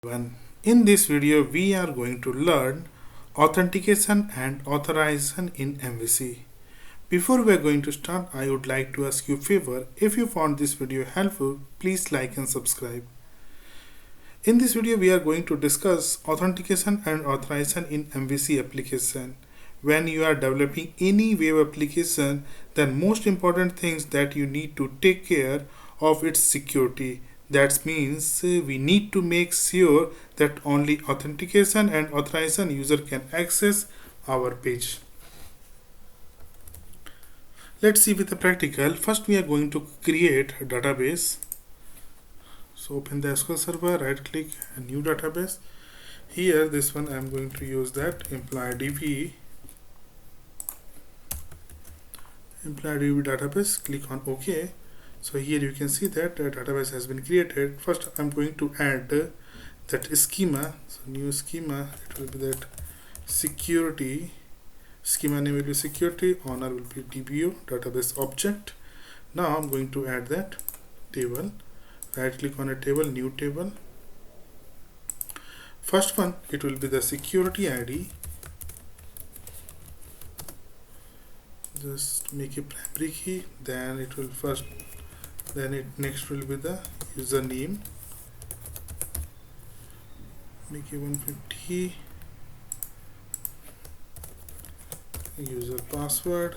Everyone. In this video, we are going to learn authentication and authorization in MVC. Before we are going to start, I would like to ask you a favor. If you found this video helpful, please like and subscribe. In this video, we are going to discuss authentication and authorization in MVC application. When you are developing any web application, then most important things that you need to take care of its security. That means we need to make sure that only authentication and authorization user can access our page. Let's see with the practical. First, we are going to create a database. So open the SQL server, right click a new database. Here, this one I am going to use that employee DB database. Click on OK. So here you can see that a database has been created. First, I'm going to add that schema. So new schema, it will be that security. Schema name will be security. Owner will be DBO database object. Now I'm going to add that table. Right click on a table, new table. First one, it will be the security ID. Just make a primary key. Then it will first. Then it next will be the username. Make it 150. User password.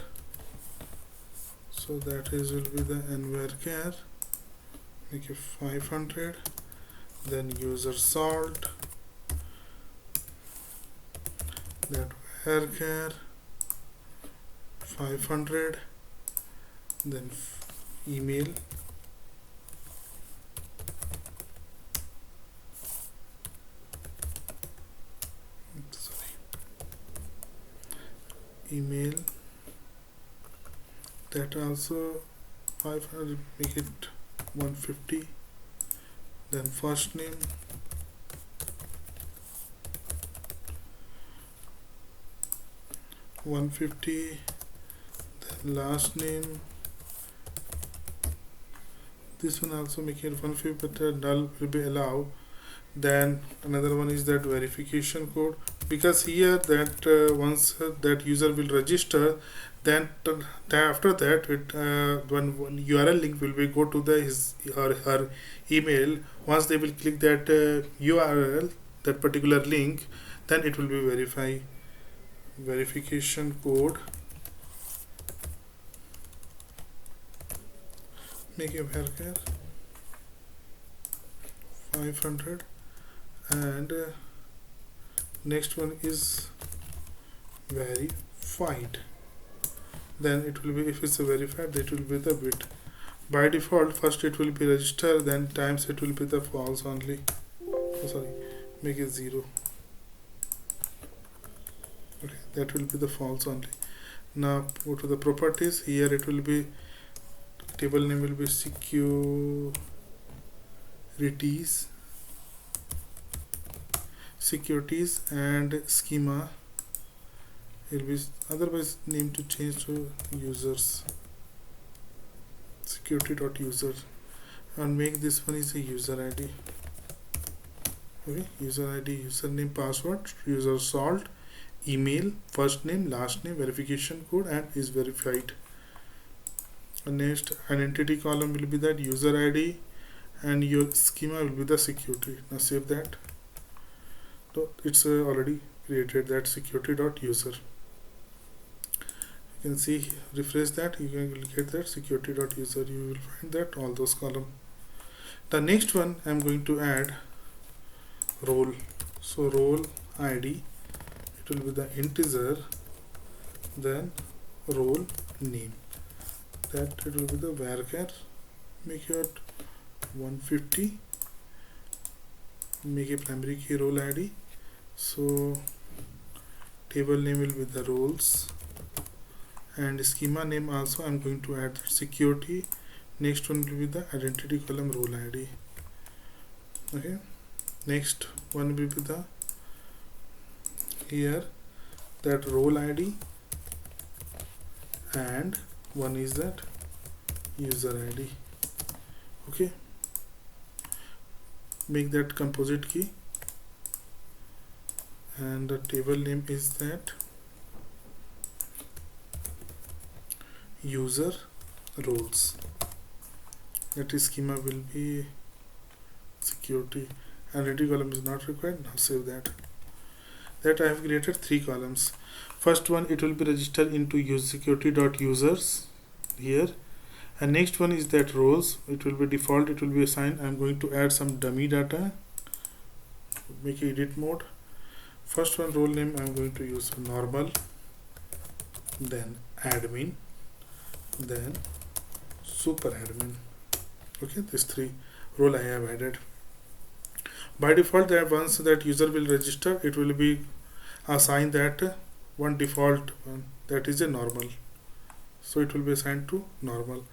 So that is will be the nvarchar. Make it 500. Then user salt. That varchar 500. Then email. Email, that also 500, make it 150. Then first name, $150. Then last name, this one also make it 150, but null will be allowed. Then another one is that verification code, because here that once that user will register, then after that one URL link will be go to the his or her email. Once they will click that URL, that particular link, then it will be verification code. Make a varchar 500. And next one is verified. Then it will be, if it's a verified, it will be the bit. By default, first it will be register, then times it will be the false only. Oh, sorry, make it 0. Okay, that will be the false only. Now go to the properties. Here it will be table name will be securities and schema will be otherwise name to change to users security.user, and make this one is a user ID. Okay, user ID, username, password, user salt, email, first name, last name, verification code, and is verified. And next identity column will be that user ID, and your schema will be the security. Now save that. So it's already created that security.user. You can see, refresh that, you will get that security.user. You will find that all those columns. The next one I'm going to add role. So role ID, it will be the integer, then role name, that it will be the varchar. Make it 150. Make a primary key role ID. So table name will be the roles, and schema name also I'm going to add security. Next one will be the identity column role ID. Okay, next one will be the here that role ID, and one is that user ID. Okay, make that composite key and the table name is that user roles. That is schema will be security, and ready column is not required. Now save that. I have created 3 columns. First one, it will be registered into security.users here, and next one is that roles. It will be default, it will be assigned. I'm going to add some dummy data, make edit mode. First one, role name, I'm going to use normal, then admin, then super admin. Okay, these 3 role I have added. By default, that once that user will register, it will be assigned that one default one, that is a normal, so it will be assigned to normal.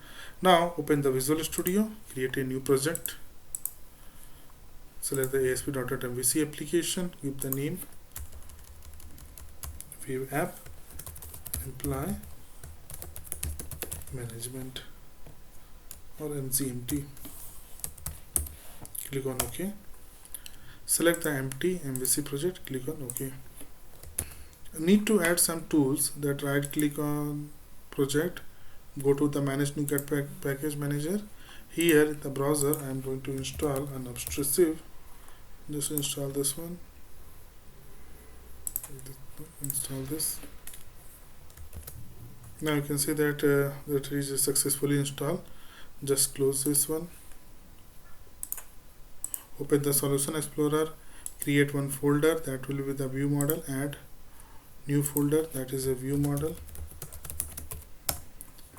Now open the Visual Studio, create a new project, select the ASP.MVC application, give the name View App Employee Management or MCMT. Click on OK. Select the empty MVC project, click on OK. Need to add some tools. That right click on project, go to the manage NuGet package manager. Here in the browser I am going to install an obtrusive. Just install this one, install this. Now you can see that that is successfully installed. Just close this one, open the Solution Explorer, create one folder, that will be the view model, add new folder, that is a view model,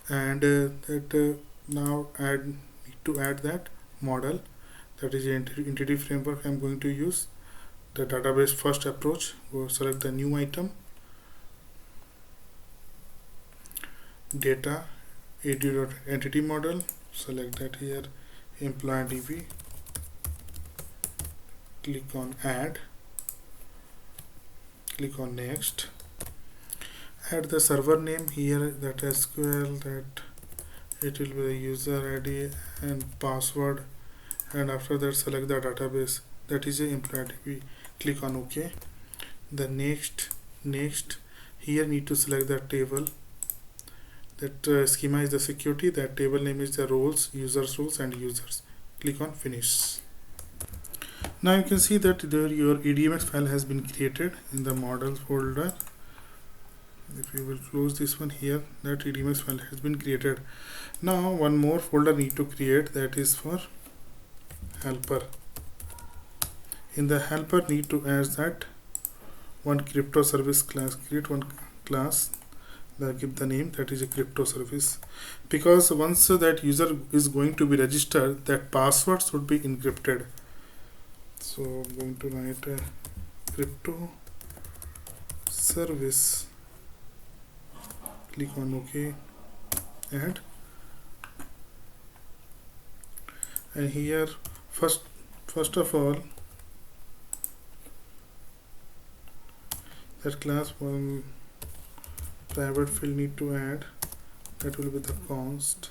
and now need to add that model, that is an entity framework I'm going to use. The database first approach, go select the new item, data entity model, select that here, employee DB, click on add, click on next, add the server name here, that SQL, that it will be the user ID and password, and after that select the database, that is a employee DB, click on OK. The next here need to select the table, that schema is the security, that table name is the roles, users roles and users, click on finish. Now you can see that your EDMX file has been created in the model folder. If you will close this one here, that EDMX file has been created. Now one more folder need to create, that is for helper. In the helper need to add that one CryptoService class, create one class, give the name, that is a CryptoService, because once that user is going to be registered, that password should be encrypted. So I'm going to write a CryptoService, click on OK, add, and here first of all, that class one private field need to add, that will be the const,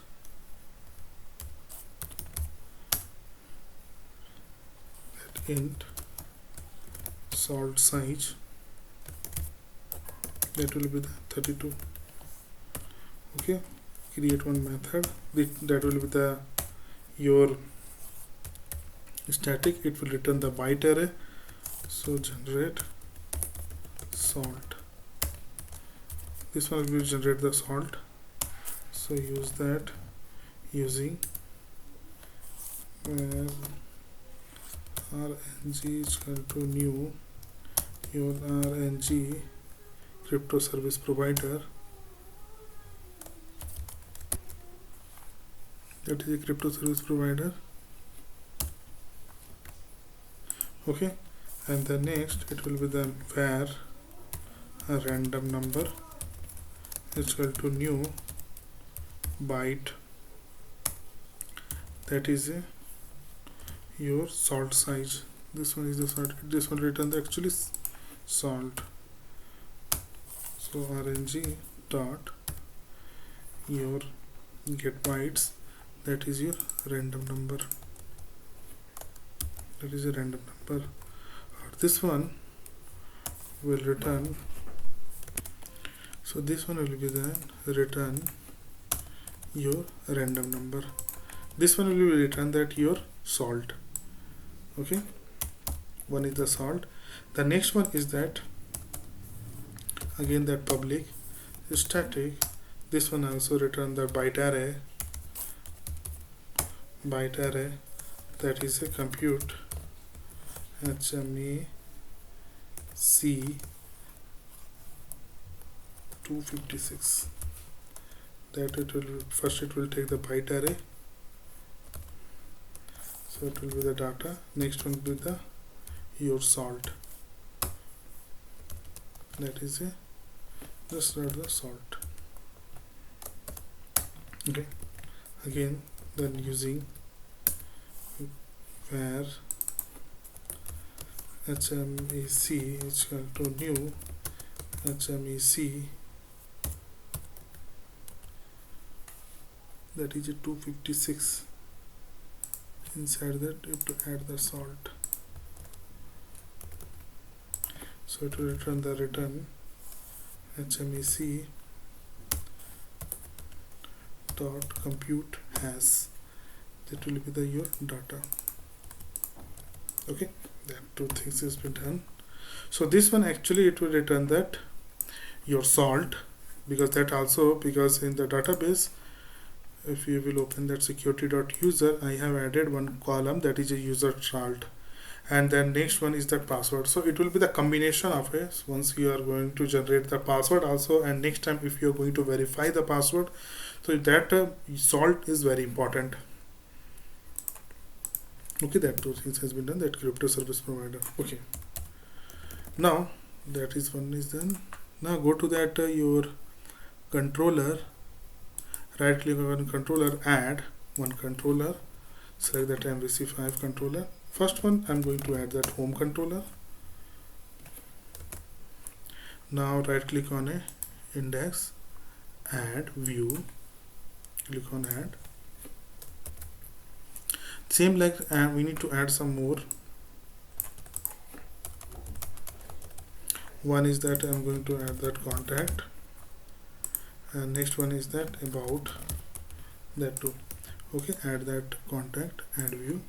that int salt size, that will be the 32. Okay, create one method, that will be the your static, it will return the byte array. So generate salt, this one will generate the salt, so use that using rng is equal to new your rng crypto service provider, that is a crypto service provider. Okay, and the next it will be the var a random number is equal to new byte, that is a your salt size. This one is the salt, this one return the actually salt. So rng dot your get bytes, that is your random number, that is a random number. Or this one will return, so this one will be the return your random number. This one will return that your salt. Okay, one is the salt. The next one is that again that public static. This one also return the byte array. That is a compute HMEC 256. That it will first it will take the byte array, so it will be the data. Next one will be the your salt. That is a just write the salt. Okay, again then using where HMEC is equal to new HMEC, that is a 256. Inside that you have to add the salt, so it will return the return HMEC dot compute has. That will be the your data. Okay, that two things has been done. So this one actually it will return that your salt, because that also, because in the database, if you will open that security.user, I have added one column that is a user salt, and then next one is the password. So it will be the combination of it. Once you are going to generate the password also, and next time if you are going to verify the password, so that salt is very important. Okay, that two things has been done, that crypto service provider. Okay, now that is one is done. Now go to that your controller, right click on controller, add one controller, select that MVC5 controller. First one I'm going to add that home controller. Now right click on a index, add view, click on add. Same like we need to add some more. One is that I'm going to add that contact, and next one is that about, that too. Okay, add that contact, add view,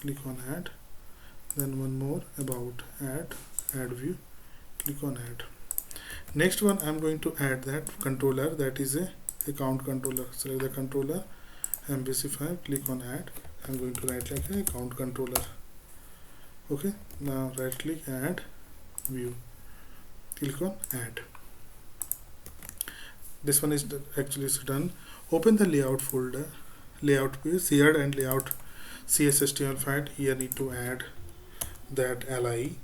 click on add. Then one more about add view, click on add. Next one I'm going to add that controller, that is a account controller. Select the controller, MVC5, click on add. I'm going to right click an account controller. Okay, now right click, add view, click on add. This one is actually done. Open the layout folder, layout page, shared and layout CSHTML file. Here need to add that li,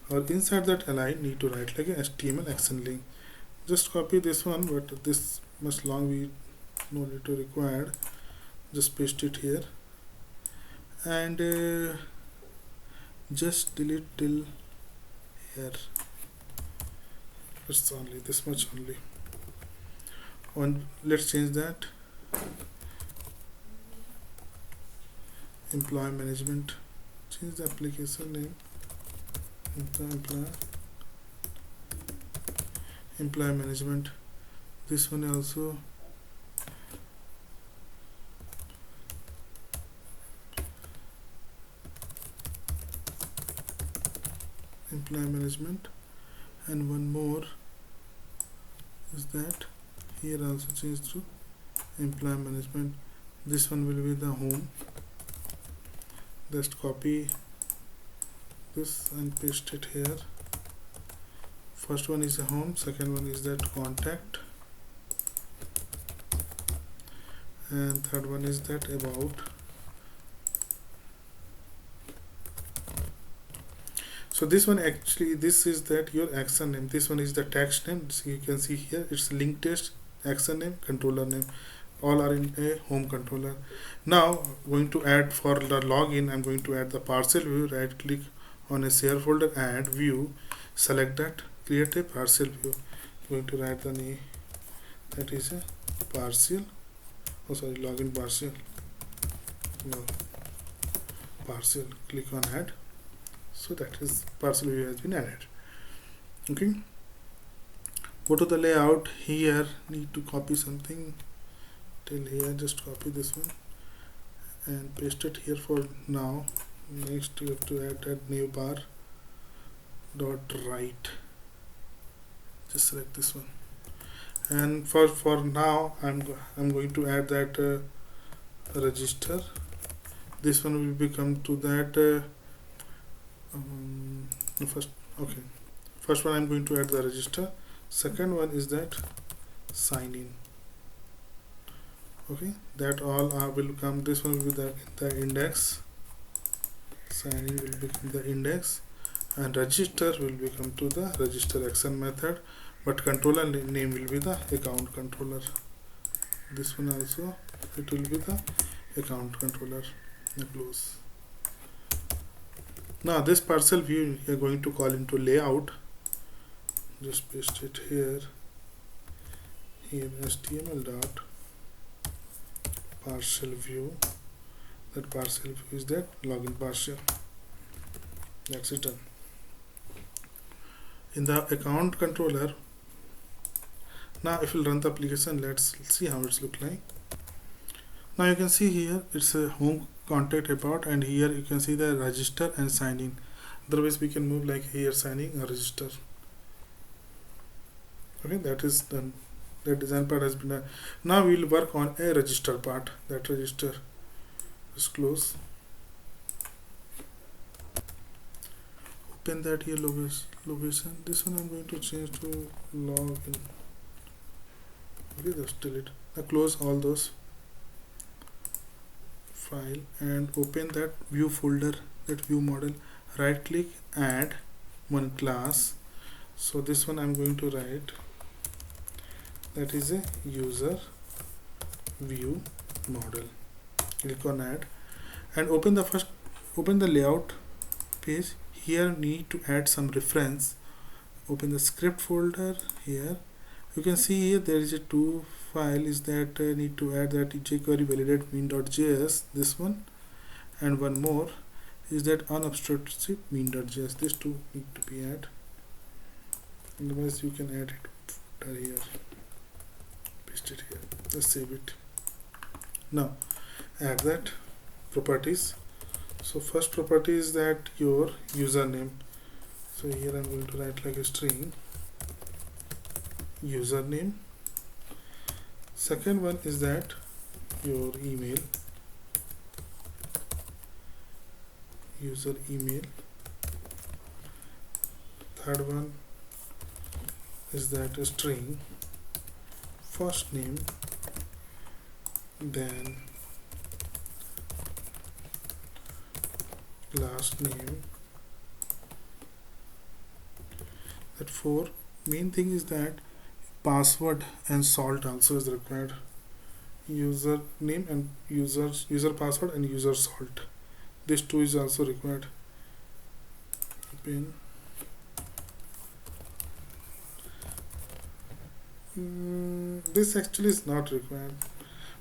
or inside that li need to write like a HTML action link. Just copy this one, but this much long we no need to required. Just paste it here, and just delete till here. It's only this much only. Let's change that. Employee management, change the application name, employee management. This one also employee management, and one more is that here also change to employee management. This one will be the home. Just copy this and paste it here. First one is the home, second one is that contact, and third one is that about. So this one actually, this is that your action name. This one is the text name. So you can see here it's link test, action name, controller name. All are in a home controller. Now going to add for the login, I'm going to add the parcel view. Right click on a share folder, add view, select that, create a parcel view. Going to write the name, that is a parcel. Oh sorry, login parcel. No, parcel. Click on add. So that is parcel view has been added. Okay, go to the layout. Here need to copy something till here. Just copy this one and paste it here for now. Next you have to add that new bar dot right. Just select this one, and for now I'm going to add that register. This one will become to that first. Okay, first one I'm going to add the register. Second one is that sign in. Okay, that all will come. This one will be the index. Sign in will become the index, and register will become to the register action method, but controller name will be the account controller. This one also it will be the account controller. Now close. Now this parcel view we are going to call into layout. Just paste it here. Here HTML dot parcel view. That parcel view is that login partial. That's it done. In the account controller, now if we'll run the application, let's see how it's look like. Now you can see here it's a home, contact, about, and here you can see the register and sign in. Otherwise we can move like here signing or register. Okay, that is done. The design part has been done. Now we will work on a register part. That register is close. Open that here location. This one I'm going to change to login. Okay, just delete. Now close all those file and open that view folder, that view model. Right click, add one class. So this one I'm going to write that is a user view model. Click on add and open the layout page. Here need to add some reference. Open the script folder. Here you can see here there is a two file is that need to add that jQuery validate mean.js, this one, and one more is that unobstructed mean.js. These two need to be added. Otherwise you can add it here, paste it here, just save it. Now add that properties. So first property is that your username. So here I'm going to write like a string username. Second one is that your email, user email. Third one is that a string first name, then last name. That four. Main thing is that password and salt also is required. User name and user password and user salt. This two is also required. Open. This actually is not required.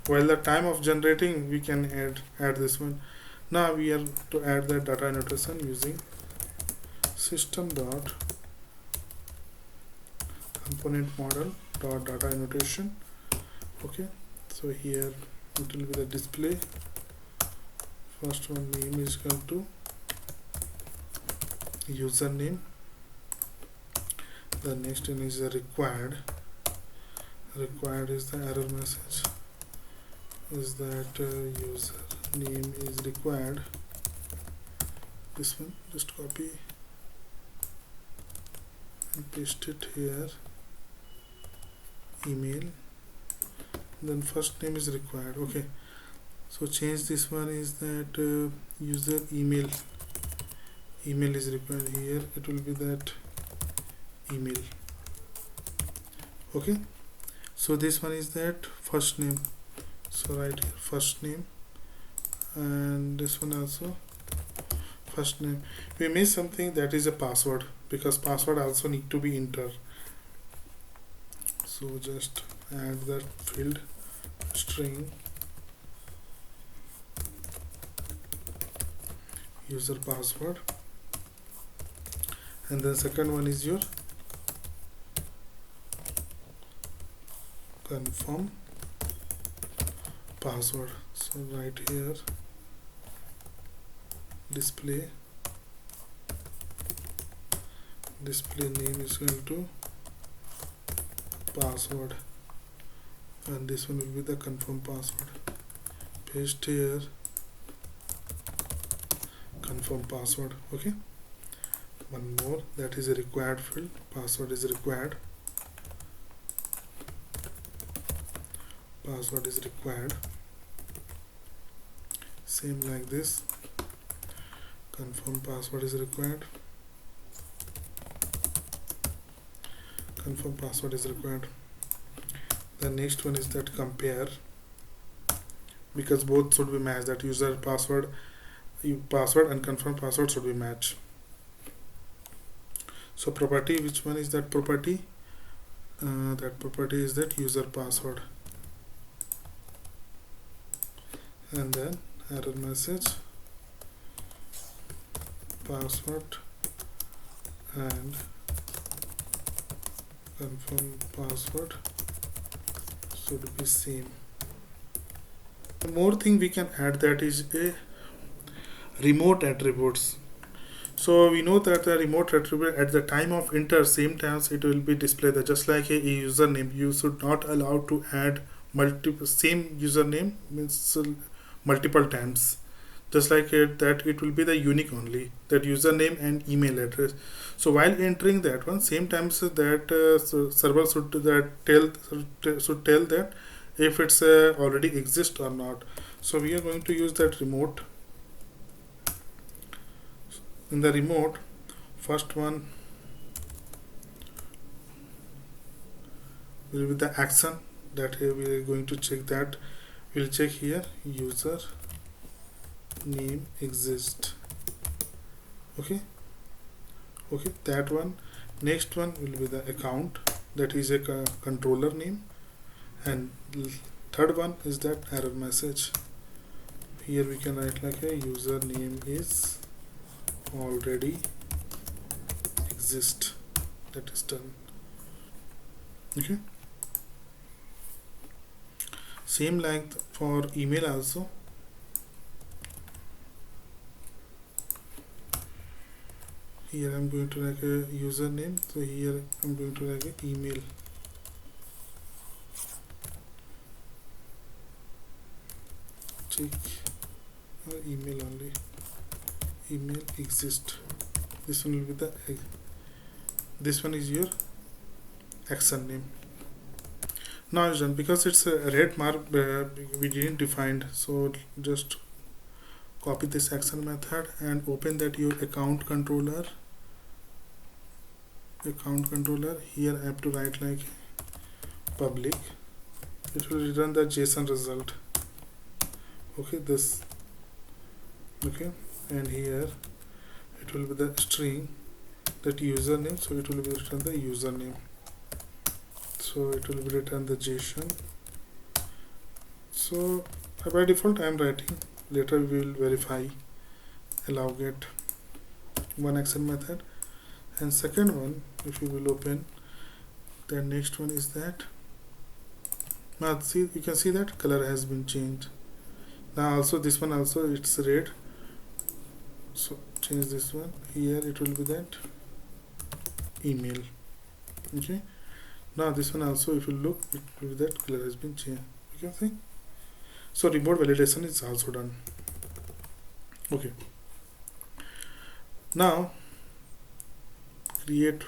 While the time of generating we can add this one. Now we are to add the data annotation using system dot component model dot data annotation. Okay, so here it will be the display. First one name is equal to username. The next one is the required. Required is the error message is that user name is required. This one just copy and paste it here. Email, then first name is required. Okay, so change this one is that user email is required. Here it will be that email. Okay, so this one is that first name, so right here first name, and this one also first name. We missed something, that is a password, because password also need to be entered. So just add that field string user password. and then second one is your confirm password. So right here display name is equal to password, and this one will be the confirm password. Paste here confirm password. Okay, one more, that is a required field. Password is required, password is required. Same like this, confirm password is required, confirm password is required. The next one is that compare, because both should be matched, that user password and confirm password should be matched. So property, which one is that property? That property is that user password, and then error message password and confirm password should be same. One more thing we can add, that is a remote attributes. So we know that the remote attribute at the time of enter, same times it will be displayed just like a username. You should not allow to add multiple same username, means multiple times, just like that it will be the unique only, that username and email address. So while entering that one, same times that server should tell that if it's already exist or not. So we are going to use that remote. In the remote, first one will be the action, that we are going to check that. We'll check here user name exist. Okay, that one. Next one will be the account, that is a controller name, and third one is that error message. Here we can write like a user name is already exist. That is done. Okay, same like for email also. Here I'm going to write a username, so here I'm going to write a email. Check or email only, email exist. This one will be the, this one is your action name. Now it's done, because it's a red mark we didn't define. So just copy this action method and open that your account controller. Here I have to write like public. It will return the JSON result. Okay, this. Okay, and here it will be the string, that username, so it will be return the username. So it will be return the JSON. So by default I am writing, later we will verify. Allow get one action method, and second one, if you will open, the next one is that, now see, you can see that color has been changed. Now also this one also it's red, so change this one. Here it will be that email. Okay, now this one also, if you look, it will be that color has been changed. You can see. So remote validation is also done. Okay, now create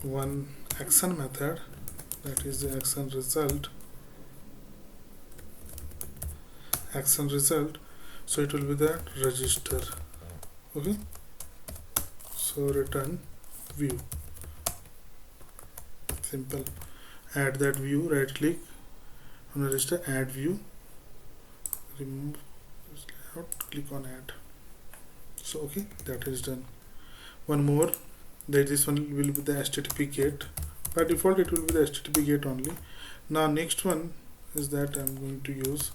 one action method, that is the action result. So it will be the register. Okay, so return view. Simple. Add that view, right click on register, add view, remove layout, click on add. So okay, that is done. One more, that this one will be the HTTP gate. By default it will be the HTTP gate only. Now next one is that I'm going to use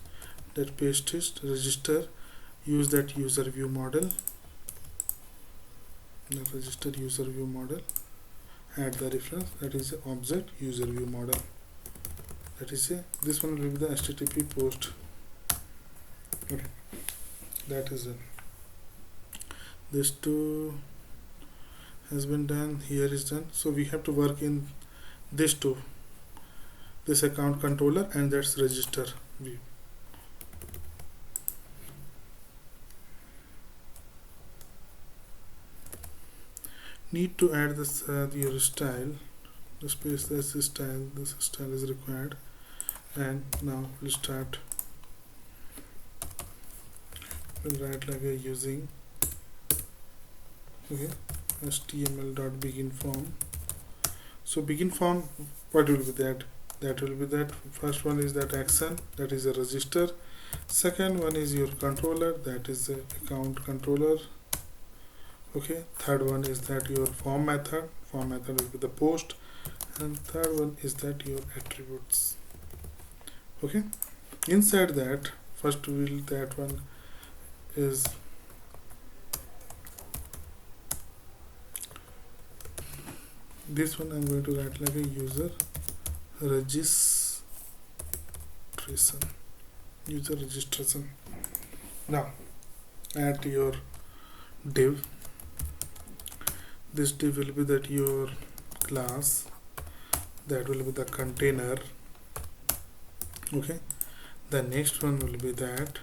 that paste register, use that user view model, the register user view model, add the reference, that is a object user view model, that is a, this one will be the HTTP post. Okay, that is done. This two has been done, here is done. So we have to work in this two, this account controller and that's register view. Need to add this your style, the space, this style is required. And now we'll start, we'll write like a using, okay, html.begin form. So begin form, what will be that? That will be that first one is that action, that is a register. Second one is your controller, that is the account controller. Okay, third one is that your form method will be the post, and third one is that your attributes. Okay, inside that first will, that one is this one, I'm going to write like a user registration. Now add your div, this div will be that your class, that will be the container. Okay, the next one will be that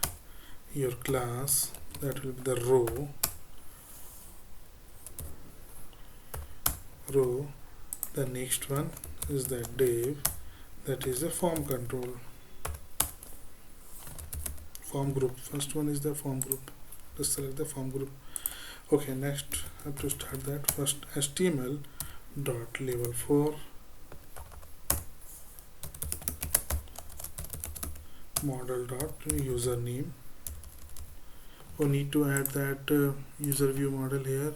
your class, that will be the row. The next one is that div, that is a form control, form group. First one is the form group, just select the form group. Okay, next I have to start that. First HTML dot label for model dot username. We need to add that user view model here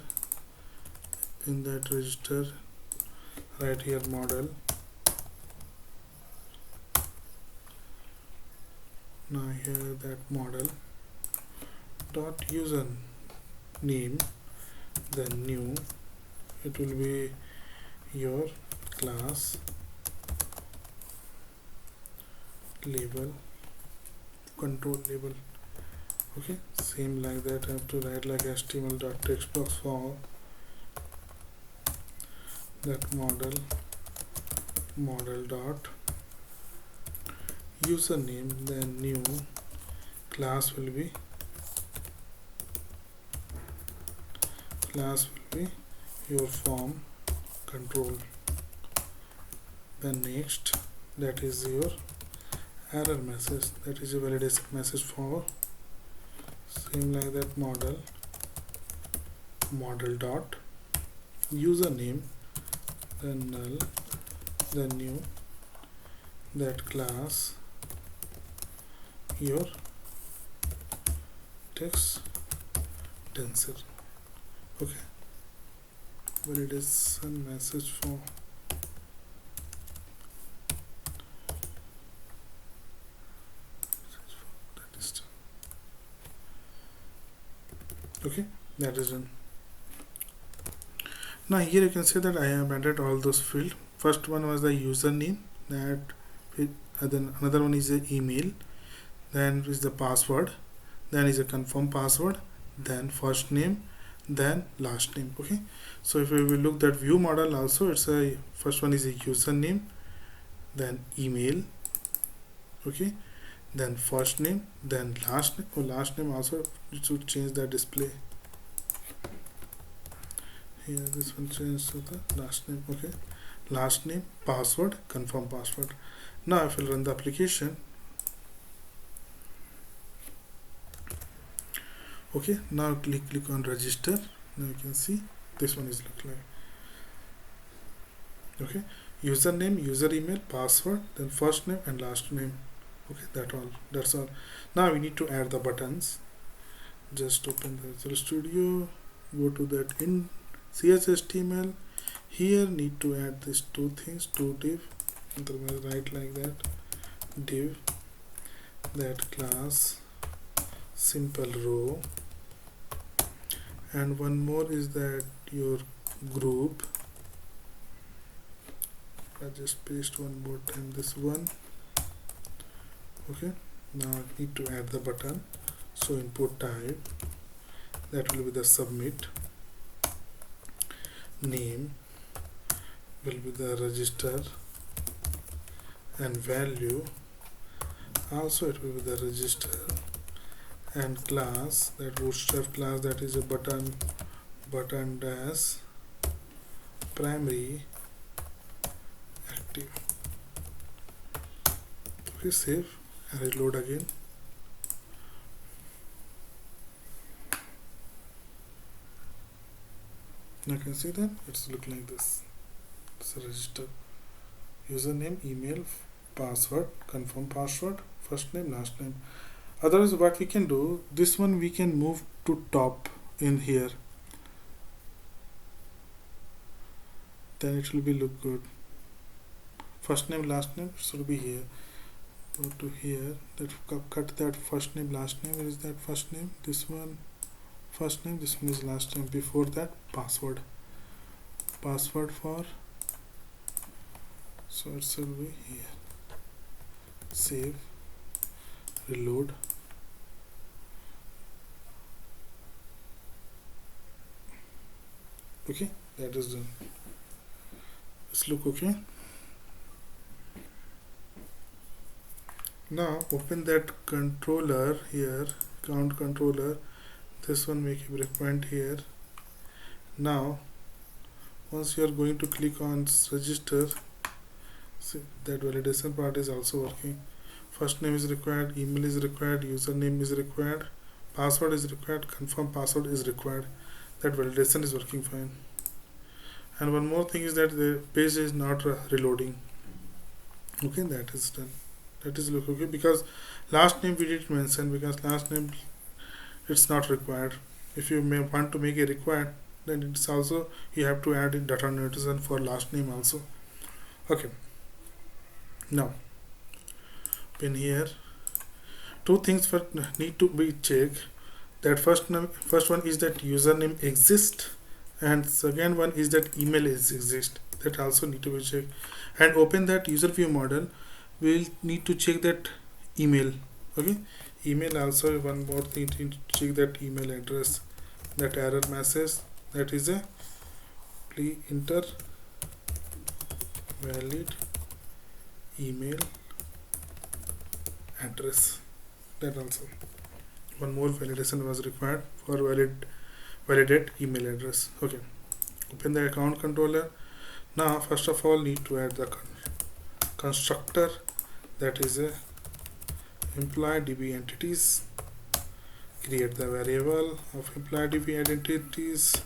in that register, right here model. Now here that model dot user name, then new, it will be your class label, control label. Okay, same like that I have to write like HTML dot text box for that model dot username, then new, class will be your form control. Then next, that is your error message, that is a validation message for, same like that model dot username, then null, then new, that class your text tensor. Okay, validation message for that is done. Okay, that is done. Now here you can see that I have added all those fields. First one was the username, that then another one is the email, then is the password, then is a confirm password, then first name, then last name. Okay, so if we will look that view model also, it's a first one is a username, then email, okay, then first name, then last name. Last name also it should change the display here, this one change to the last name. Okay, last name, password, confirm password. Now if we run the application, okay, now click on register. Now you can see this one is look like, okay, username, user email, password, then first name and last name. Okay, that's all. Now we need to add the buttons. Just open the Visual Studio, go to that in CSHTML. Here need to add these two things, two div, write like that, div, that class simple row, and one more is that your group. I just paste one more time this one. Okay, now I need to add the button. So input type, that will be the submit. Name will be the register, and value also it will be the register, and class, that bootstrap class, that is a button dash primary active. Okay, save and reload again. Now you can see that it's looking like this. It's a register, username, email, password, confirm password, first name, last name. Otherwise, what we can do, this one we can move to top in here, then it will be look good. First name, last name should be here. Go to here, that cut that first name, last name. Where is that first name? This one first name, this one is last name. Before that, password for, so it should be here. Save, reload. Okay, that is done. Let's look okay. Now open that controller here, count controller. This one make a breakpoint here. Now once you are going to click on register, see that validation part is also working. First name is required, email is required, username is required, password is required, confirm password is required. That validation is working fine. And one more thing is that the page is not reloading. Okay, that is done. That is look okay, because last name we didn't mention, because last name it's not required. If you may want to make it required, then it's also you have to add in data notation for last name also. Okay, now in here two things for need to be checked. That first one is that username exists, and second one is that email is exist. That also need to be checked. And open that user view model, we'll need to check that email. Okay, email also, one more thing to check that email address. That error message, that is a please enter valid email address. That also one more validation was required for validate email address. Okay, open the account controller. Now first of all need to add the constructor, that is a employee DB entities. Create the variable of employee DB entities.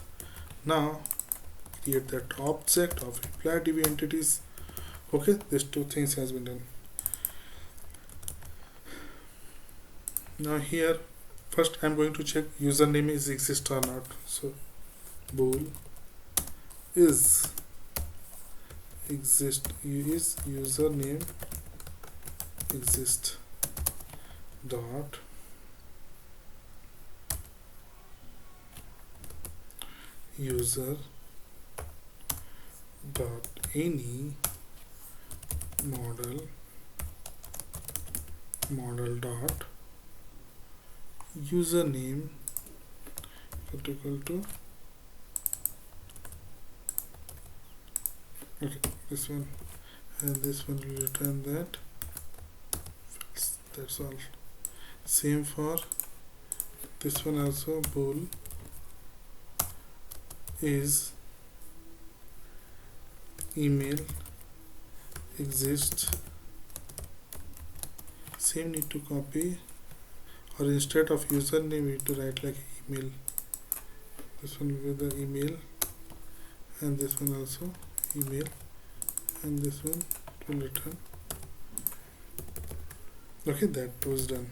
Now create that object of employee DB entities. Okay, these two things has been done. Now here first I'm going to check username is exist or not. So bool is exist, is username exist dot user dot any model dot username equal to, okay, this one, and this one will return that. That's all. Same for this one also. Bool is email exist. Same need to copy, or instead of username we need to write like email. This one will be the email, and this one also email, and this one will return. Okay, that too is done.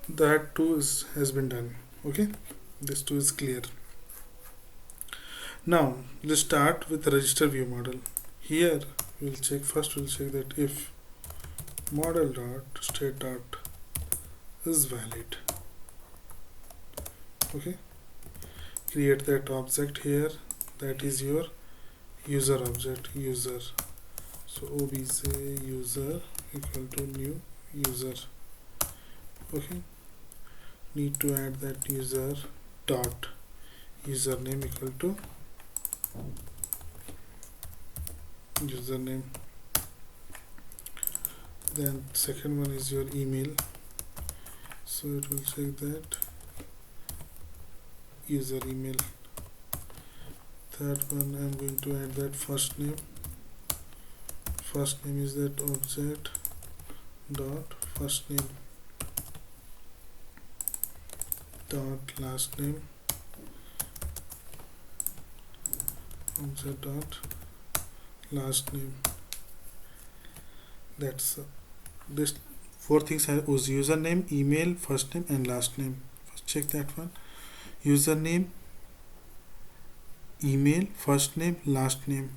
That too has been done. Okay, this too is clear. Now let's start with the register view model. Here we'll check, first we'll check that if model dot state dot is valid. Okay, create that object here, that is your user object, user. So obj user equal to new user. Okay, need to add that user dot username equal to username. Then second one is your email, so it will check that user email. Third one, I'm going to add that first name. First name is that object dot first name dot last name object dot last name. That's this four things was username, email, first name and last name. First check that one. Username, email, first name, last name.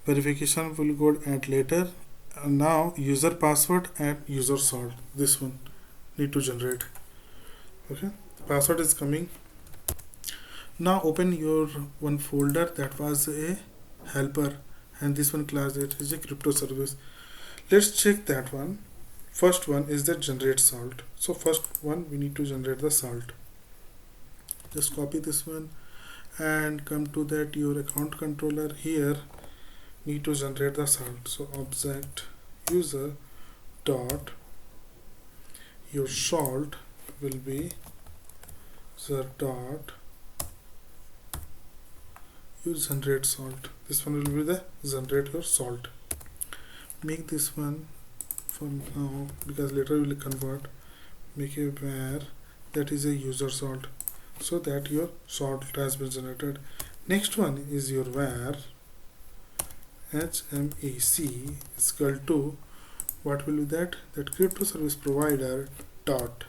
Verification will go at later. Now user password and user salt, this one need to generate. Okay, password is coming. Now open your one folder that was a helper, and this one class that is a CryptoService. Let's check that one. First one is the generate salt. So first one we need to generate the salt. Just copy this one and come to that your account controller. Here need to generate the salt. So object user dot your salt will be user dot you generate salt. This one will be the generate your salt. Make this one from now, because later we will convert. Make a var that is a user salt, so that your salt has been generated. Next one is your var HMAC is equal to what will be that crypto service provider dot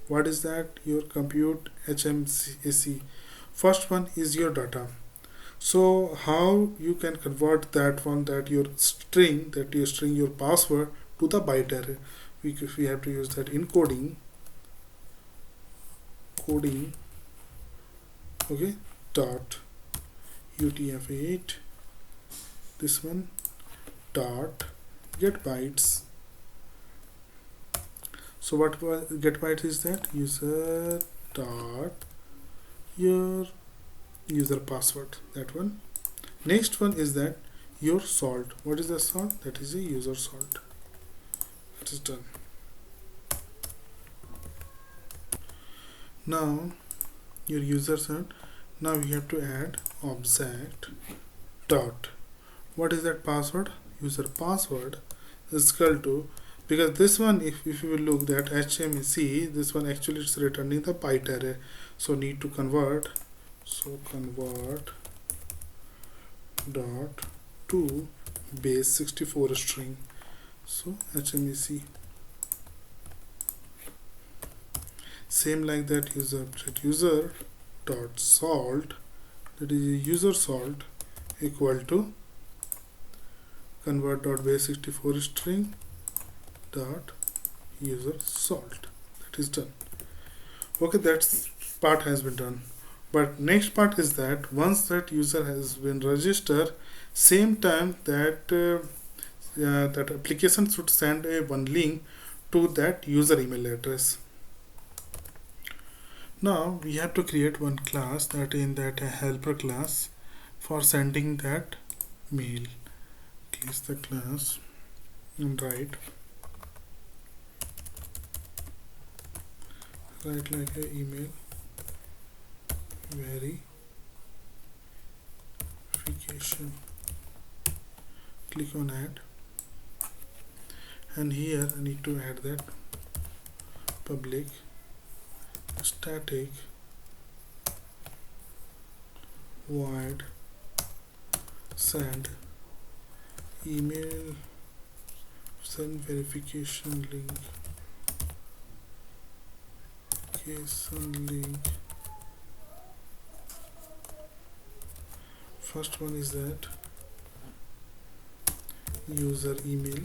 what is that your compute HMAC. First one is your data. So how you can convert that one, that your string your password to the byte array. We have to use that encoding coding. Okay, dot UTF-8, this one dot get bytes. So what get bytes is that user dot your user password, that one. Next one is that your salt. What is the salt? That is a user salt. It is done. Now your user salt. Now we have to add object dot what is that password, user password is equal to, because this one if you will look that HMAC, this one actually is returning the byte array, so need to convert. So convert dot to base 64 string. So HMAC, same like that user object user dot salt, that is user salt equal to convert dot base 64 string dot user salt. That is done. Okay, that part has been done. But next part is that once that user has been registered, same time that that application should send a one link to that user email address. Now we have to create one class, that in that helper class for sending that mail. Click the class and write like a email verification. Click on add, and here I need to add that public static void send email send verification link link. First one is that user email,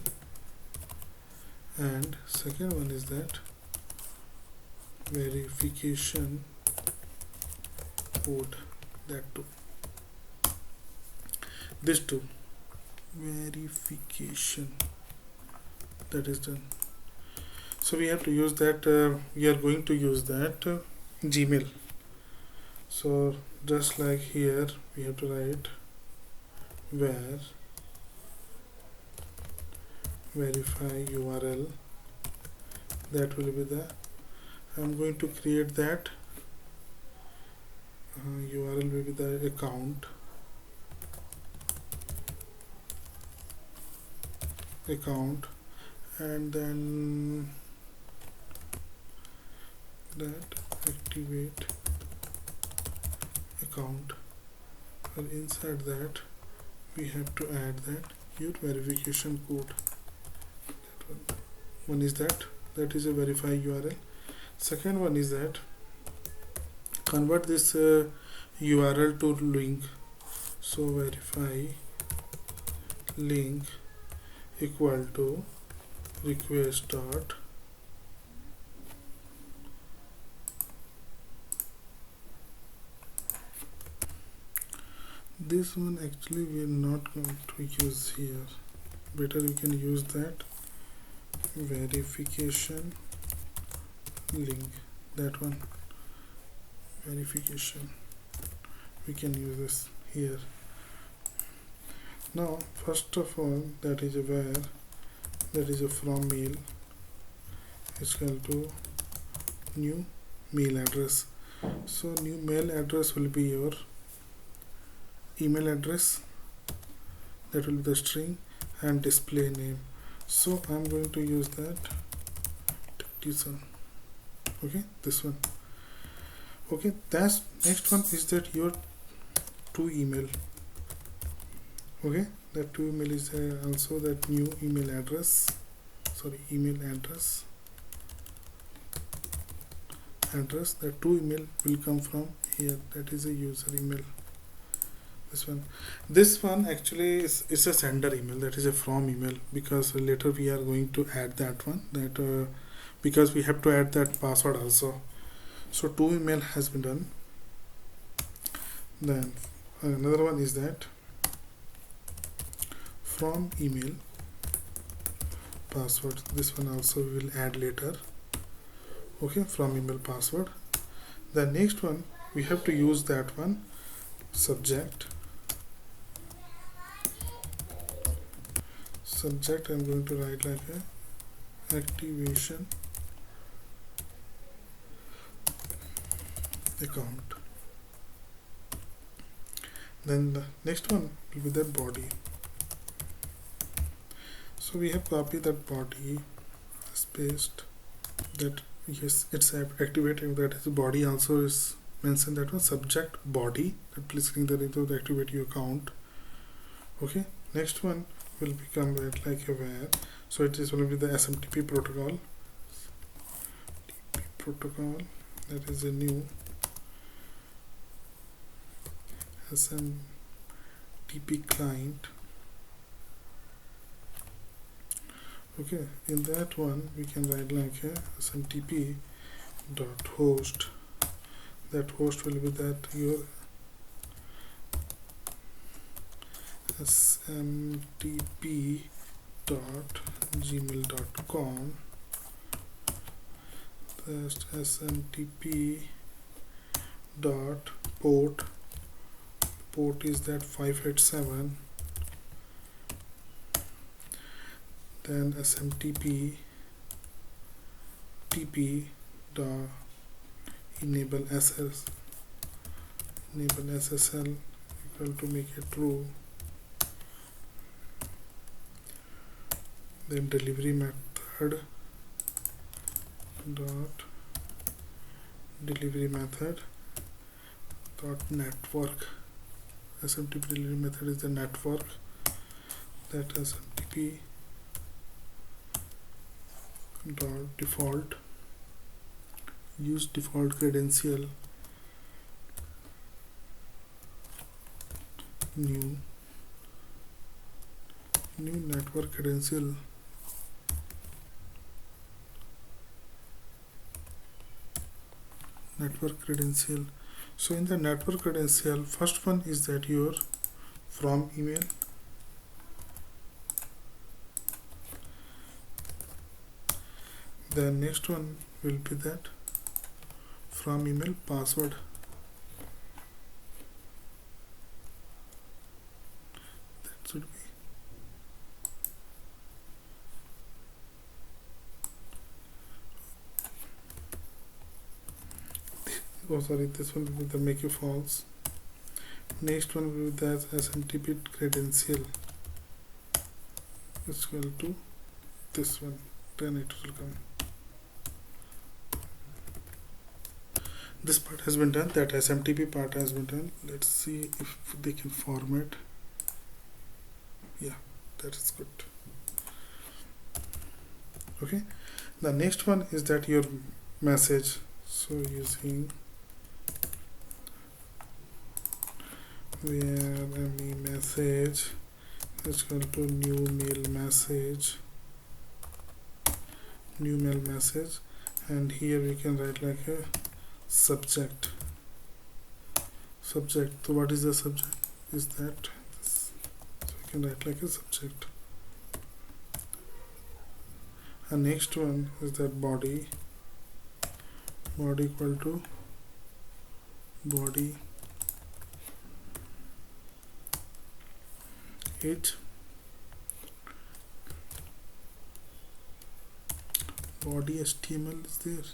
and second one is that verification code. that too. This too, verification, that is done. So we have to use that, we are going to use that Gmail. So just like here we have to write where verify URL, that will be the, I'm going to create that URL will be the account, and then that activate account, and inside that we have to add that your verification code. One is that is a verify URL. Second one is that convert this URL to link. So verify link equal to request dot this one actually we are not going to use here. Better you can use that verification link, that one verification, we can use this here. Now first of all, that is a where, that is a from mail is equal to new mail address. So new mail address will be your email address, that will be the string, and display name. So I'm going to use that this one. Okay, this one. Okay, that's next one is that your to email. Okay, that to email is also that new email address, email address, that to email will come from here, that is a user email. This one actually is a sender email, that is a from email, because later we are going to add that one, that because we have to add that password also. So to email has been done. Then another one is that from email password, this one also we will add later. Okay, from email password. The next one we have to use that one subject. I'm going to write like a activation account. Then the next one will be the body. So we have copied that body, spaced that, yes, it's activating, that is body also is mentioned, that one subject body, that please click that into the activate your account. Okay, next one will become like a where, so it is going to be the SMTP protocol, that is a new SMTP client. Okay, in that one we can write like a SMTP dot host, that host will be that your smtp dot gmail.com, that's smtp dot port is that 587, then smtp tp dot enable SSL equal to make it true, then delivery method dot network, SMTP delivery method is the network, that SMTP dot default, use default credential, new network credential, So in the network credential, first one is that your from email, the next one will be that from email password, that should be, oh sorry, this one will be the make you false. Next one will be the SMTP credential is equal to this one, then it will come. This part has been done, that SMTP part has been done. Let's see if they can format. Yeah, that is good. Okay, the next one is that your message. So using where any message is equal to new mail message, and here we can write like a subject. So what is the subject? Is that this? So we can write like a subject. And next one is that body equal to body it, body HTML is there.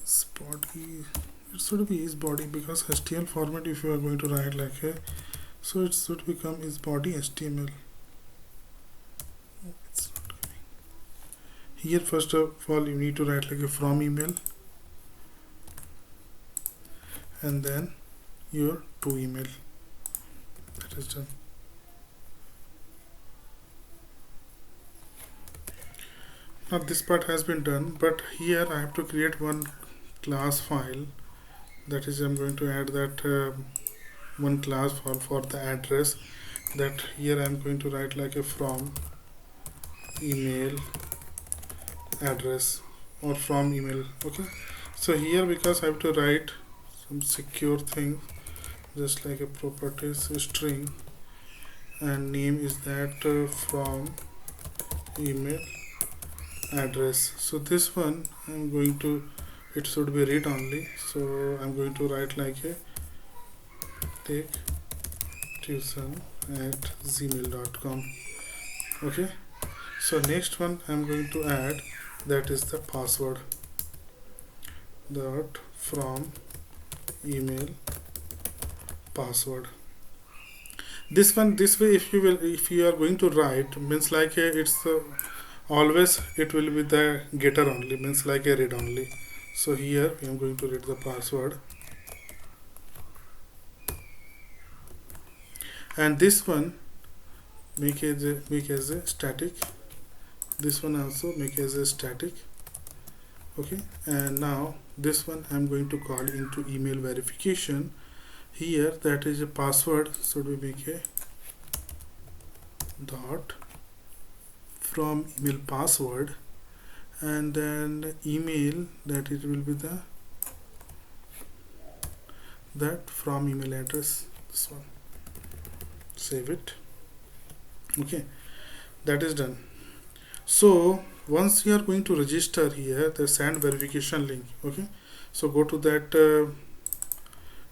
Is body, it should be is body, because HTML format if you are going to write like a, so it should become is body HTML. It's not coming. Here first of all you need to write like a from email and then your to email. That is done. Now this part has been done, but here I have to create one class file. That is, I'm going to add that one class for the address. That here I'm going to write like a from email address or from email. Okay, so here because I have to write some secure thing, just like a properties string, and name is that from email address. So this one I'm going to, it should be read only, so I'm going to write like a take tuition at gmail.com. okay, so next one I'm going to add, that is the password dot from email password. This one, this way, if you are going to write, means like a, it's always it will be the getter only, means like a read only. So here I am going to read the password, and this one make as a static. This one also make as a static. Okay, and now this one I am going to call into email verification. Here that is a password, so we make a dot from email password, and then email, that it will be the that from email address, this one. Save it. Okay, that is done. So once you are going to register here, the send verification link. Okay, so go to that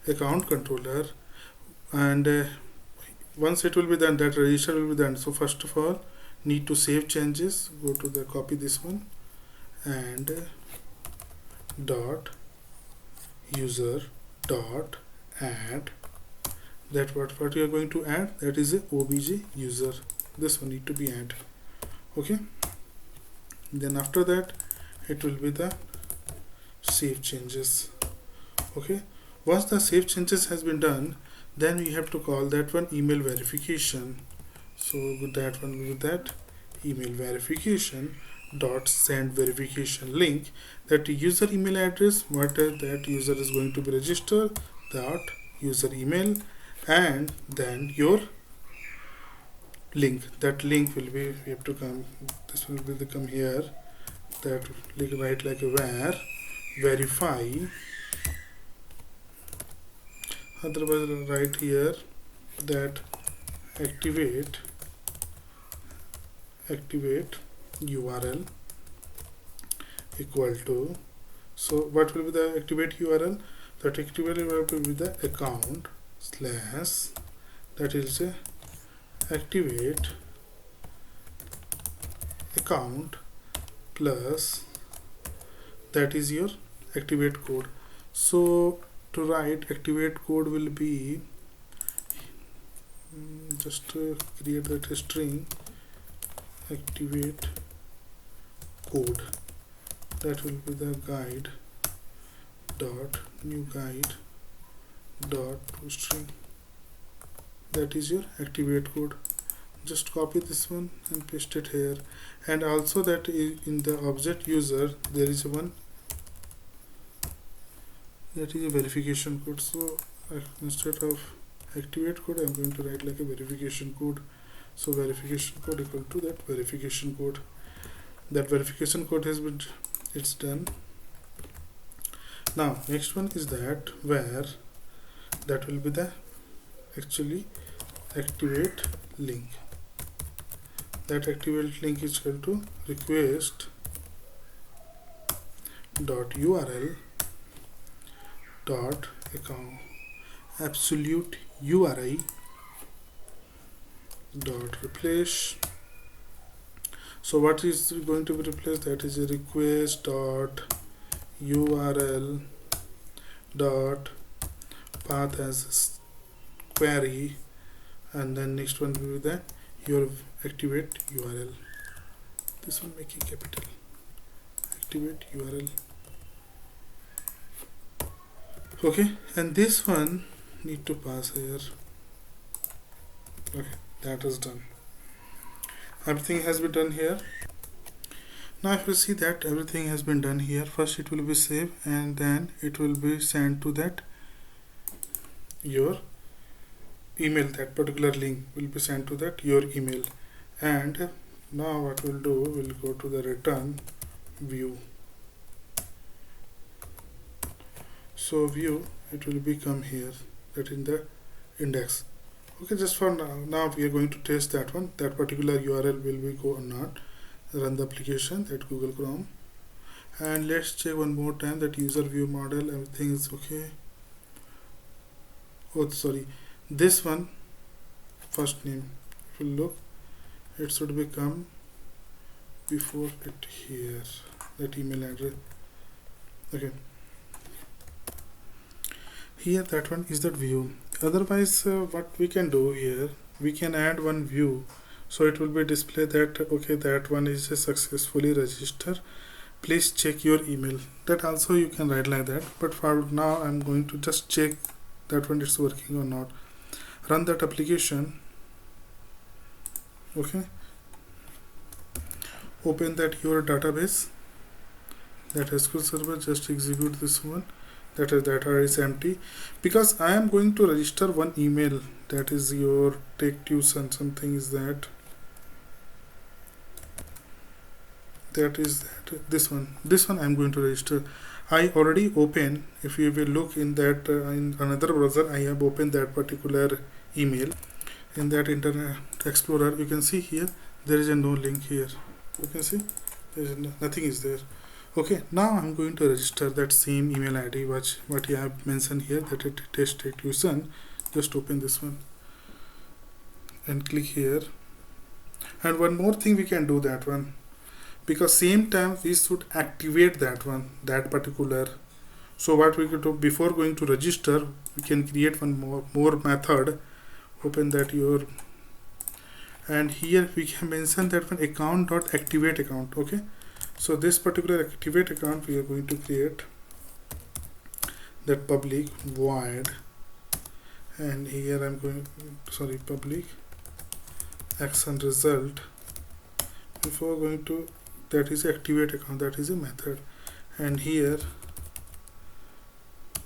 account controller, and once it will be done, that register will be done. So first of all need to save changes, go to the copy this one, and dot user dot add, that what you are going to add, that is a obj user, this one need to be add. Okay, then after that it will be the save changes. Okay, once the save changes has been done, then we have to call that one email verification. So with that one, with that email verification dot send verification link, that user email address, what that user is going to be registered, dot user email, and then your link. That link will be, we have to come, this will be the come here, that write like a where verify, otherwise write here that activate URL equal to, so what will be the activate URL? That activate URL will be the account slash, that is a activate account plus that is your activate code. So to write activate code will be just create that string activate code, that will be the guide dot new guide dot string, that is your activate code. Just copy this one and paste it here. And also that in the object user there is one, that is a verification code. So instead of activate code I'm going to write like a verification code. So verification code equal to that verification code. That verification code has been, it's done. Now next one is that where that will be the actually activate link. That activate link is equal to request dot URL dot account absolute URI dot replace. So what is going to be replaced? That is a request dot URL dot path as query, and then next one will be the your activate URL. This one make it capital, activate URL. Okay, and this one need to pass here. Okay, that is done. Everything has been done here. Now if you see that everything has been done here, first it will be saved and then it will be sent to that your email. That particular link will be sent to that your email. And now what we'll do, we'll go to the return view. So view, it will become here, that in the index. Okay, just for now we are going to test that one, that particular URL will be go or not. Run the application, that Google Chrome, and let's check one more time that user view model, everything is okay. Oh sorry, this one first name, if you look, it should become before it here, that email address. Okay, here that one is that view. Otherwise what we can do here, we can add one view, so it will be display that okay, that one is successfully registered, please check your email. That also you can write like that, but for now I'm going to just check that one is working or not. Run that application. Okay, open that your database, that SQL server, just execute this one. That data is empty because I am going to register one email, that is your take tuition something is that is that this one I'm going to register. I already open, if you will look in that in another browser, I have opened that particular email in that Internet Explorer. You can see here there is a no link here, you can see there is nothing is there. Okay, now I'm going to register that same email ID what you have mentioned here, that it test tuition. Just open this one and click here. And one more thing we can do that one, because same time we should activate that one, that particular. So what we could do before going to register, we can create one more method. Open that your, and here we can mention that one account dot activate account. Okay, so this particular activate account we are going to create that public void, and here I'm going, sorry, public action result. Before going to, that is activate account, that is a method, and here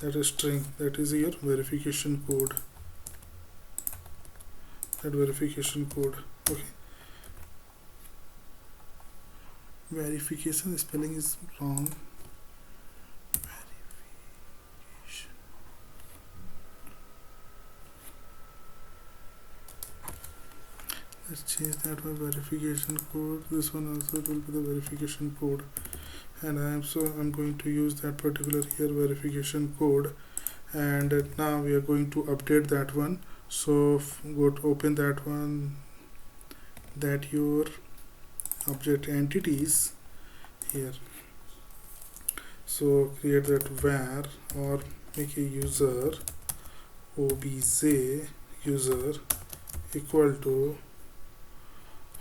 that is string, that is your verification code, that verification code. Okay, verification spelling is wrong. Let's change that one, verification code. This one also will be the verification code, and I'm going to use that particular here verification code. And now we are going to update that one. So go to open that one, that your object entities here. So create that var, or make a user obj user equal to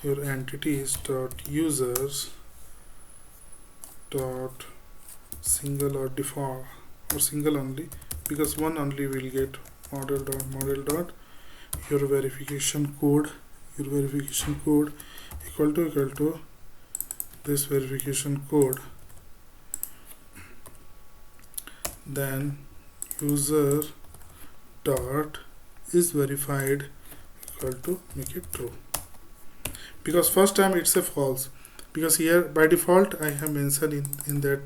your entities dot users dot single or default, or single only, because one only will get model dot your verification code equal to this verification code, then user dot is verified equal to make it true, because first time it's a false, because here by default I have mentioned in that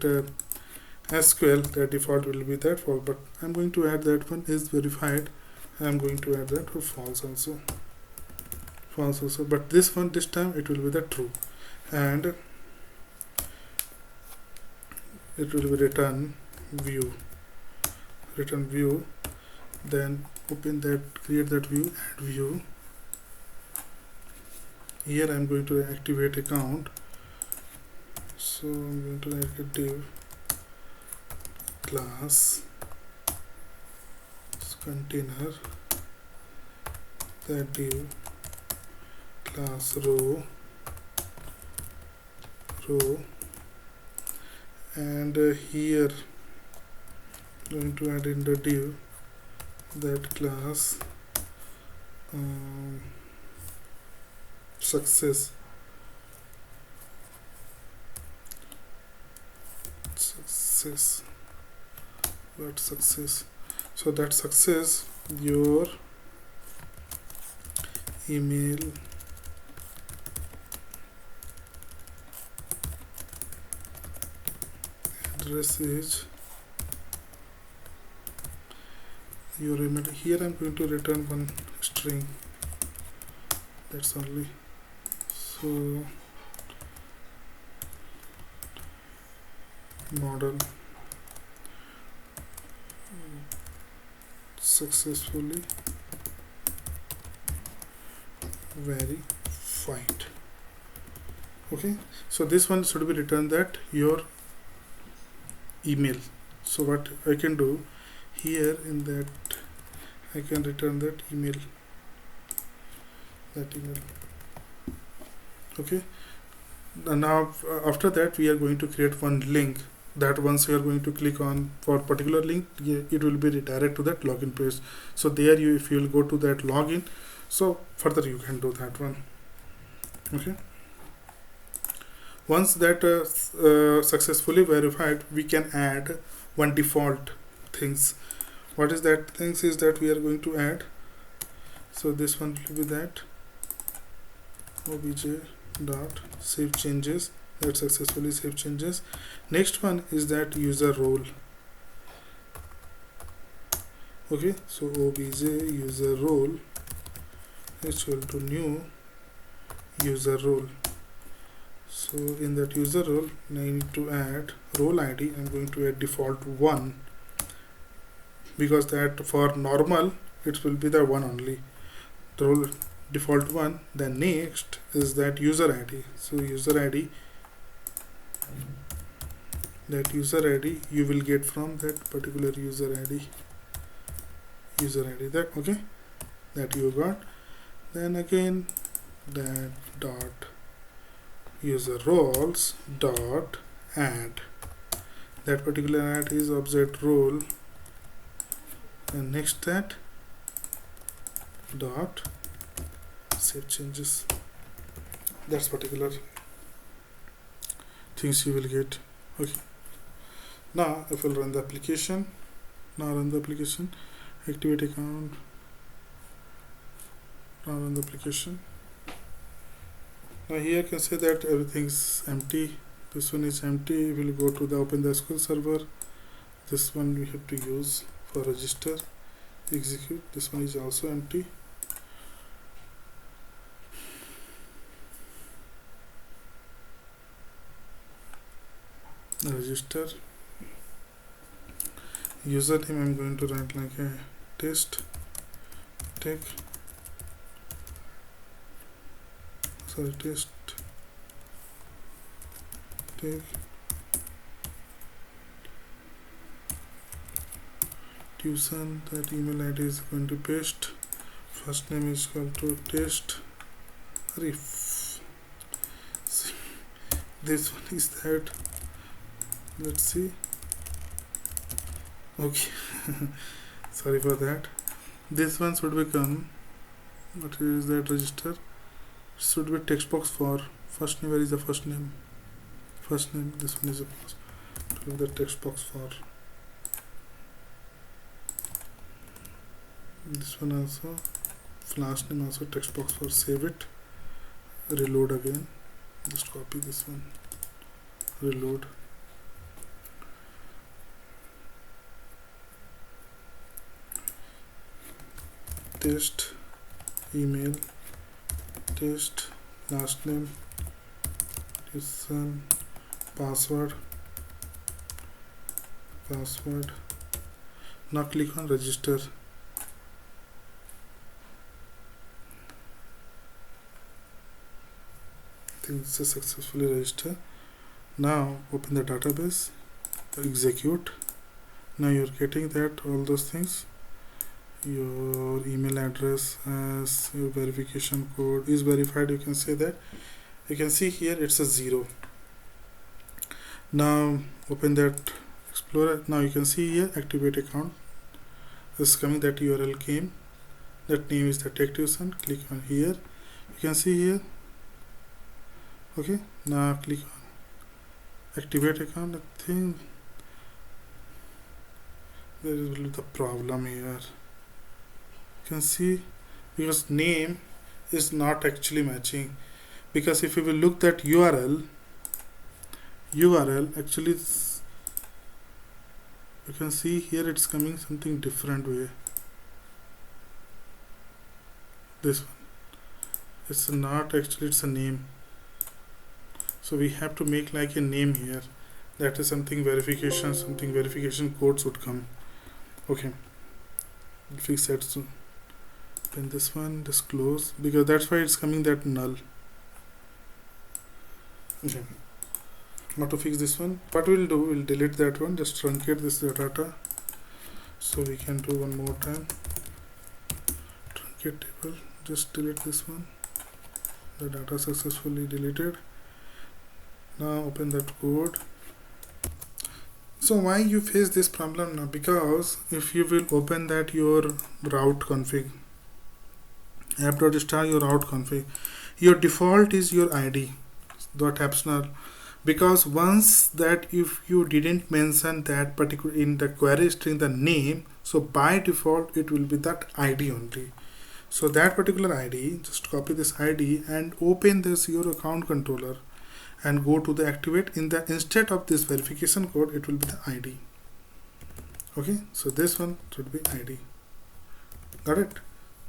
SQL the default will be that false, but I'm going to add that one is verified. I'm going to add that for false also, but this time it will be the true, and it will be return view, then open that, create that view, add view. Here I'm going to activate account, so I'm going to make a div class container, that div class row, and here going to add in the div that class success, so that success your email address is your email. Here I'm going to return one string, that's only. So model successfully verified. Okay, so this one should be returned that your email. So what I can do here in that, I can return that email, okay. Now after that we are going to create one link, that once you are going to click on for particular link, it will be redirect to that login page. So there you, if you will go to that login, so further you can do that one. Okay, once that successfully verified, we can add one default things. What is that things is that we are going to add, so this one will be that obj dot save changes, that successfully save changes. Next one is that user role. Okay, so obj user role is equal to new user role. So in that user role I need to add role ID. I'm going to add default 1, because that for normal it will be the one only, the role default 1. Then next is that user ID. So user ID, that user ID you will get from that particular user ID that, okay, that you got. Then again that dot user roles dot add, that particular add is object role, and next that dot save changes. That's particular things you will get. Okay, now if we'll run the application, activate account, now run the application. Now here I can say that everything's empty, This one is empty. We'll go to the open the SQL server. This one we have to use for register, execute. This one is also empty. Register. Username I'm going to write like a test tech. Sorry, test tech. Tuition, that email ID is going to paste. First name is equal to test. This one is that. Let's see. Okay. Sorry for that. This one should become, what is that register? Should be text box for first name. Where is the first name? First name. This one is a the text box for this one also. Last name also text box for save it. Reload again. Just copy this one. Reload. Test email, test last name, this one, password. Now click on register. I think it's a successfully register. Now open the database, execute. Now you're getting that all those things. Your email address as your verification code is verified. You can say that. You can see here it's a 0. Now open that Explorer. Now you can see here activate account. This is coming, that URL came. That name is the tech tuition. Click on here. You can see here. Okay. Now click on activate account. I think there is the problem here. You can see because name is not actually matching, because if you will look that URL actually you can see here it's coming something different way. This one, it's not actually, it's a name. So we have to make like a name here. That is something verification codes would come. Okay, we'll fix that soon. Then this one, just close, because that's why it's coming that null. Okay, how to fix this one? What we'll do, we'll delete that one, just truncate this data, so we can do one more time. Truncate table, just delete this one. The data successfully deleted. Now open that code. So why you face this problem now? Because if you will open that your route config, app.star your route config, your default is your ID dot optional, because once that if you didn't mention that particular in the query string the name, so by default it will be that ID only. So that particular ID, just copy this ID and open this your account controller and go to the activate. In the instead of this verification code, it will be the ID. Okay, so this one should be ID. Got it?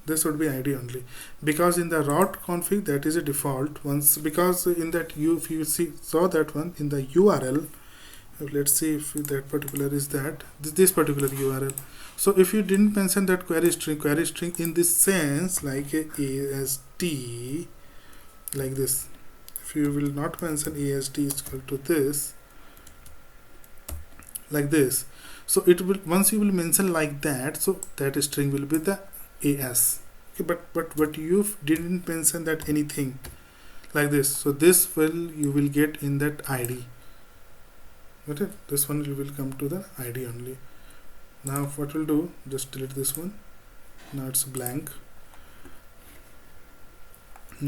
This would be ID only, because in the route config that is a default once, because in that if you saw that one in the URL, let's see if that particular is that this particular URL. So if you didn't mention that query string in this sense like a ASD like this, if you will not mention ASD is equal to this like this, so it will, once you will mention like that, so that string will be the AS. Okay, but you didn't mention that anything like this, so this will you will get in that ID. Okay, this one will come to the ID only. Now what we'll do, just delete this one. Now it's blank.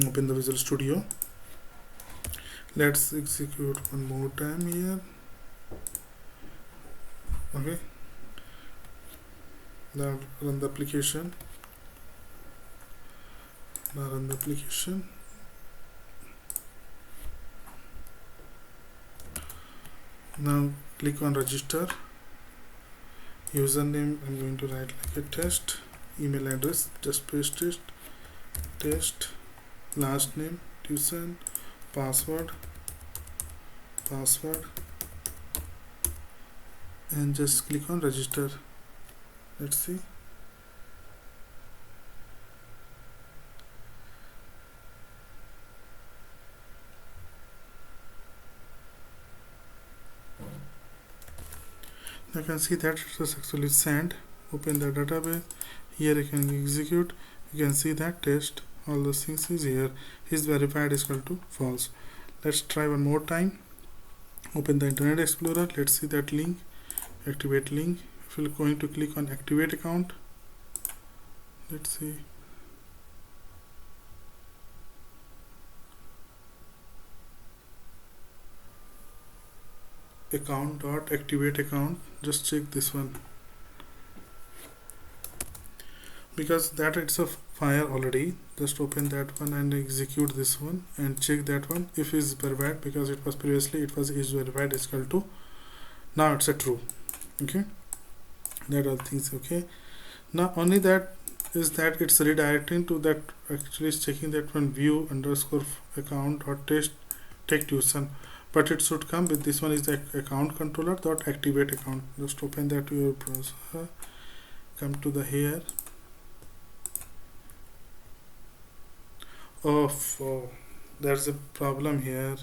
Open the Visual Studio. Let's execute one more time here. Okay, now run the application. Now click on register. Username I'm going to write like a test. Email address just paste it, test. Last name tuition. Password, and just click on register. Let's see. You can see that it was actually sent. Open the database. Here you can execute. You can see that test, all those things is here. Is verified is equal to false. Let's try one more time. Open the Internet Explorer. Let's see that link. Activate link. If you're going to click on activate account, let's see. Account.activate account. Just check this one, because that it's a fire already. Just open that one and execute this one and check that one if is verified, because it was previously it was is verified is equal to, now it's a true. Okay, that all things okay. Now only that is that it's redirecting to that, actually it's checking that one view underscore account or test take tuition, but it should come with this one is the account controller dot activate account. Just open that to your browser, come to the here. Oh, there's a problem here,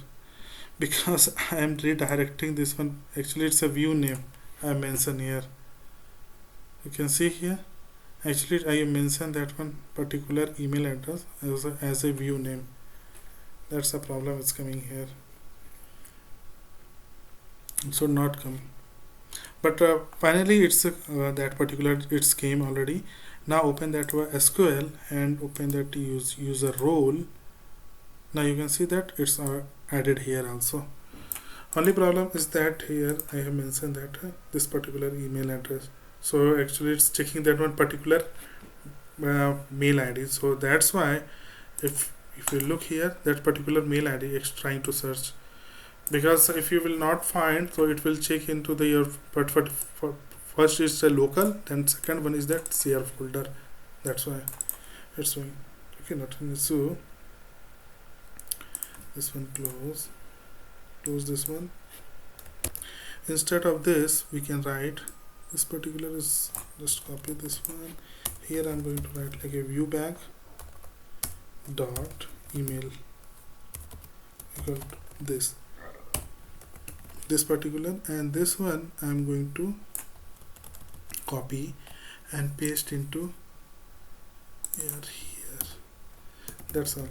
because I am redirecting this one. Actually it's a view name I mentioned here. You can see here, actually I mentioned that one particular email address as a view name. That's a problem it's coming here. It should not come, but finally it's that particular it's came already. Now open that SQL and open that user role. Now you can see that it's added here also. Only problem is that here I have mentioned that this particular email address, so actually it's checking that one particular mail ID. So that's why if you look here, that particular mail ID it's trying to search, because if you will not find, so it will check into the your first is the local, then second one is that share folder. That's why it's doing. Okay, not an issue. This one close this one. Instead of this we can write this particular is, just copy this one. Here I'm going to write like a view back dot email equal to this particular, and this one I'm going to copy and paste into here. That's all.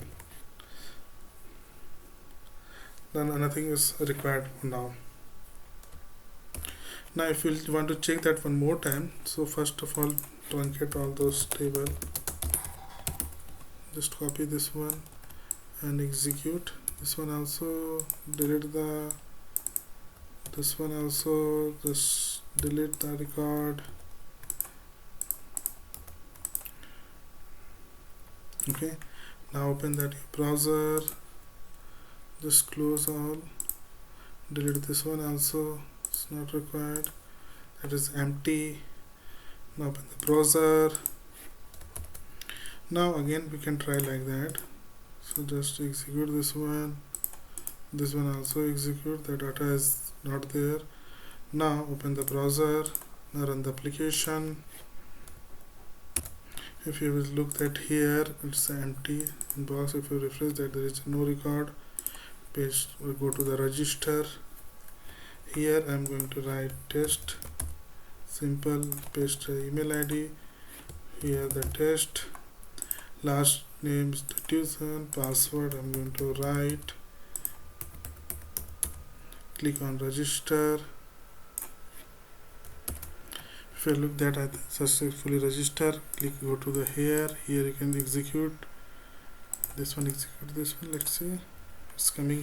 Then nothing is required now. Now if you want to check that one more time, so first of all truncate all those table, just copy this one and execute this one also, delete this one also, just delete the record. Okay, now open that browser, just close all, delete this one also, it's not required, that is empty. Now open the browser. Now again we can try like that, so just execute this one also execute, the data is not there. Now open the browser, now run the application. If you will look at here, it's empty box. If you refresh that, there is no record. Paste, we go to the register. Here I'm going to write test, simple, paste email ID. Here the test, last name is the tuition, password I'm going to write. Click on register. If you look that I successfully register, click go to the here you can execute this one, let's see, it's coming